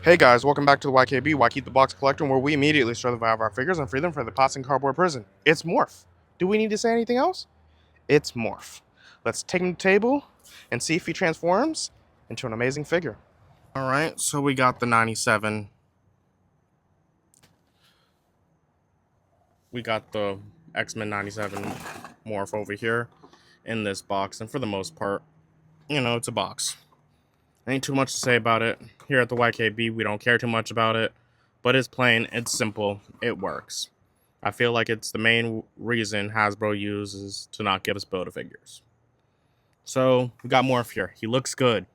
Hey guys, welcome back to the YKB, Why Keep the Box Collector, where we immediately store the value of our figures and free them from the plastic and cardboard prison. It's Morph. Do we need to say anything else? It's Morph. Let's take him to the table and see if he transforms into an amazing figure. Alright, so we got the 97. We got the X-Men 97 Morph over here in this box, and for the most part, it's a box. Ain't too much to say about it. Here at the YKB, we don't care too much about it, but it's plain, it's simple, it works. I feel like it's the main reason Hasbro uses to not give us Build-A-Figures. So, we got Morph here. He looks good.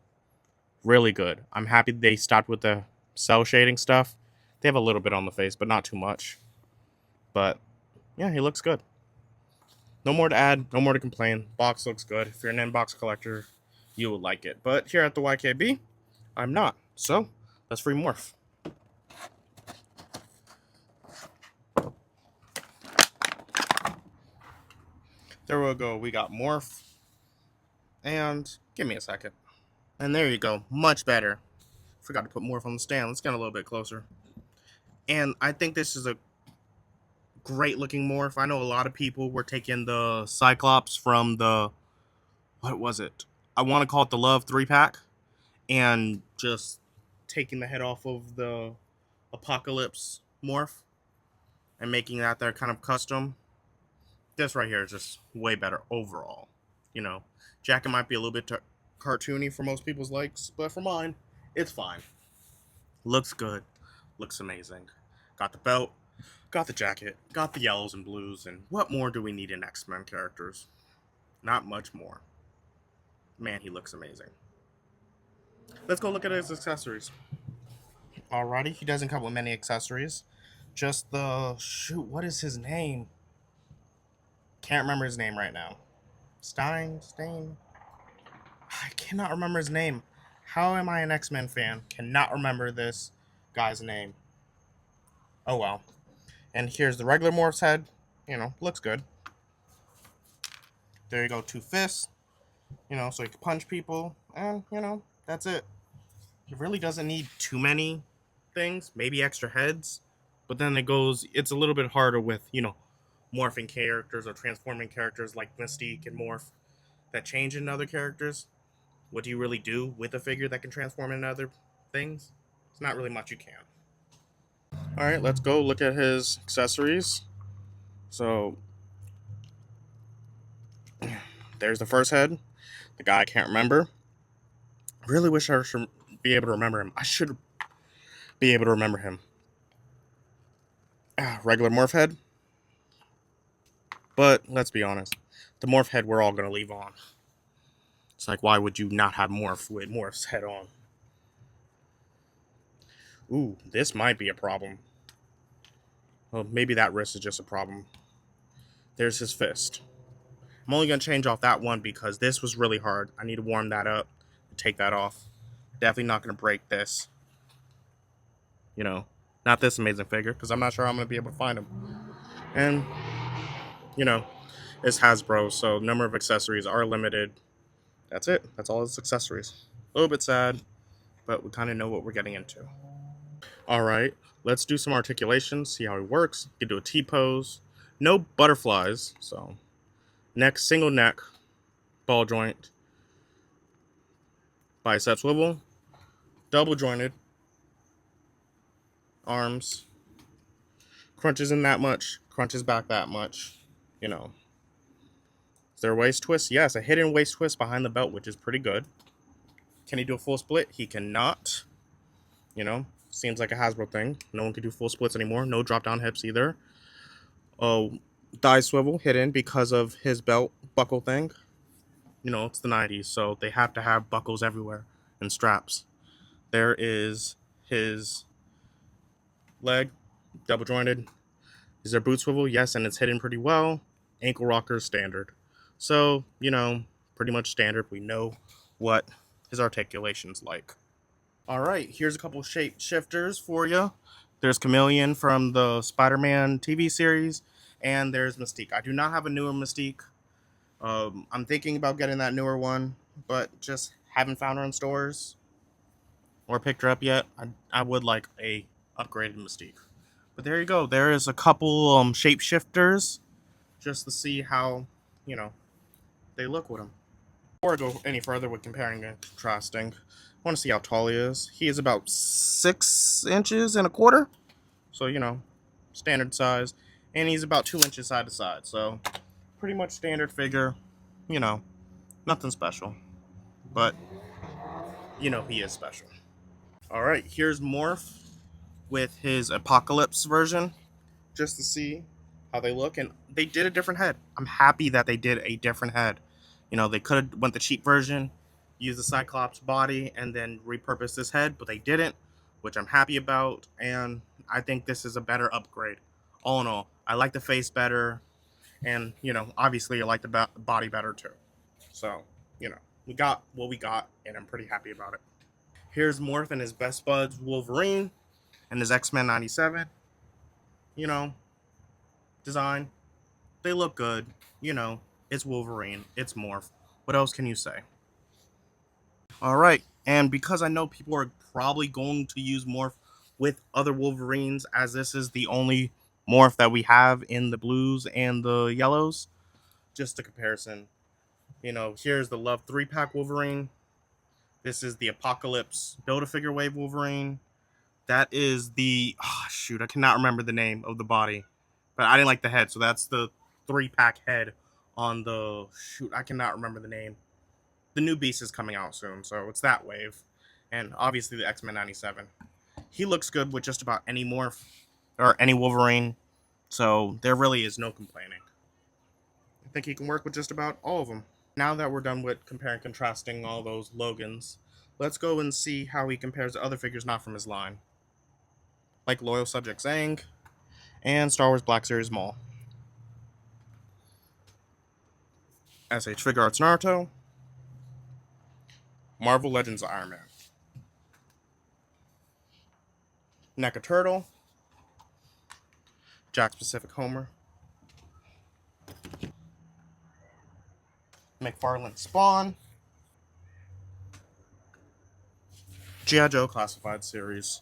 Really good. I'm happy they stopped with the cell shading stuff. They have a little bit on the face, but not too much. But, yeah, he looks good. No more to add, no more to complain. Box looks good. If you're an inbox collector, you will like it. But here at the YKB, I'm not. So, let's free Morph. There we go. We got Morph. And give me a second. And there you go. Much better. Forgot to put Morph on the stand. Let's get a little bit closer. And I think this is a great looking Morph. I know a lot of people were taking the Cyclops from the, what was it? I want to call it the Love 3-pack. And just taking the head off of the Apocalypse Morph and making that their kind of custom. This right here is just way better overall. Jacket might be a little bit cartoony for most people's likes, but for mine, it's fine. Looks good. Looks amazing. Got the belt, got the jacket, got the yellows and blues, and what more do we need in X-Men characters? Not much more. Man, he looks amazing. Let's go look at his accessories. Alrighty, he doesn't come with many accessories. Just the, what is his name? Can't remember his name right now. Stain? I cannot remember his name. How am I an X-Men fan? Cannot remember this guy's name. Oh well. And here's the regular Morph's head. Looks good. There you go, 2 fists. So he can punch people. And, that's it. He really doesn't need too many things. Maybe extra heads. But then it's a little bit harder with, morphing characters or transforming characters like Mystique and Morph that change into other characters. What do you really do with a figure that can transform into other things? It's not really much you can. Alright, let's go look at his accessories. So, there's the first head. The guy I can't remember. Really wish I should be able to remember him. I should be able to remember him. Regular Morph head. But, let's be honest. The Morph head we're all going to leave on. It's like, why would you not have Morph with Morph's head on? Ooh, this might be a problem. Well, maybe that wrist is just a problem. There's his fist. I'm only going to change off that one because this was really hard. I need to warm that up and take that off. Definitely not going to break this. Not this amazing figure because I'm not sure I'm going to be able to find him. And, it's Hasbro, so number of accessories are limited. That's it. That's all his accessories. A little bit sad, but we kind of know what we're getting into. Alright, let's do some articulation, see how he works. You can do a T-pose. No butterflies, so neck, single neck, ball joint, bicep swivel, double jointed, arms, crunches in that much, crunches back that much, Is there a waist twist? Yes, a hidden waist twist behind the belt, which is pretty good. Can he do a full split? He cannot. Seems like a Hasbro thing. No one can do full splits anymore. No drop down hips either. Oh, thigh swivel hidden because of his belt buckle thing. It's the 90s, so they have to have buckles everywhere and straps. There is his leg, double jointed. Is there boot swivel? Yes, and it's hidden pretty well. Ankle rocker standard. So, pretty much standard. We know what his articulation's like. Alright, here's a couple shapeshifters for you. There's Chameleon from the Spider-Man TV series, and there's Mystique. I do not have a newer Mystique. I'm thinking about getting that newer one, but just haven't found her in stores. or picked her up yet, I would like a upgraded Mystique. But there you go. There is a couple shapeshifters just to see how, you know, they look with them. Before I go any further with comparing and contrasting, I want to see how tall he is. He is about 6 inches and a quarter. So, you know, standard size. And he's about 2 inches side to side. So, pretty much standard figure. You know, nothing special. But, you know, he is special. Alright, here's Morph with his Apocalypse version. Just to see how they look. And they did a different head. I'm happy that they did a different head. You know, they could have went the cheap version, used the Cyclops body, and then repurposed this head, but they didn't, which I'm happy about. And I think this is a better upgrade. All in all, I like the face better, and, you know, obviously I like the body better too. So, you know, we got what we got, and I'm pretty happy about it. Here's Morph and his best buds Wolverine and his X-Men 97. You know, design. They look good. You know, it's Wolverine. It's Morph. What else can you say? Alright, and because I know people are probably going to use Morph with other Wolverines, as this is the only Morph that we have in the blues and the yellows, just a comparison. You know, here's the Love 3-pack Wolverine. This is the Apocalypse Build-A-Figure Wave Wolverine. That is the... Oh, shoot, I cannot remember the name of the body. But I didn't like the head, so that's the 3-pack head on the... Shoot, I cannot remember the name. The new Beast is coming out soon, so it's that wave. And obviously the X-Men 97. He looks good with just about any Morph, or any Wolverine, so there really is no complaining. I think he can work with just about all of them. Now that we're done with comparing and contrasting all those Logans, let's go and see how he compares to other figures not from his line. Like Loyal Subject Zang, and Star Wars Black Series Maul. SH Figure Arts Naruto, Marvel Legends Iron Man, NECA Turtle, Jack Pacific Homer, McFarlane Spawn, G.I. Joe Classified Series,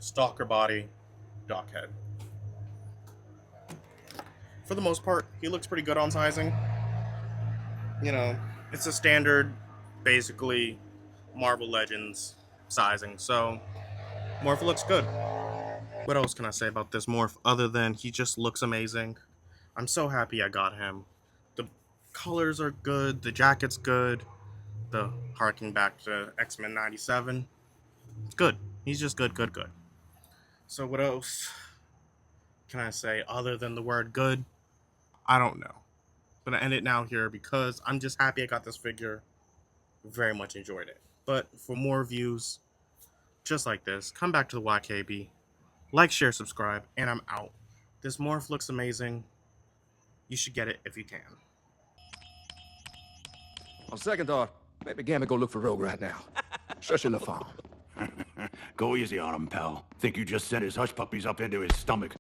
Stalker Body, Dockhead. For the most part, he looks pretty good on sizing. You know, it's a standard, basically, Marvel Legends sizing, so Morph looks good. What else can I say about this Morph other than he just looks amazing? I'm so happy I got him. The colors are good, the jacket's good, the harking back to X-Men 97. It's good. He's just good. So what else can I say other than the word good? I don't know. I'm going to end it now here because I'm just happy I got this figure. Very much enjoyed it. But for more reviews just like this, come back to the YKB. Like, share, subscribe, and I'm out. This Morph looks amazing. You should get it if you can. On second thought, maybe Gamma go look for Rogue right now. Shush in the farm. Go easy on him, pal. Think you just sent his hush puppies up into his stomach.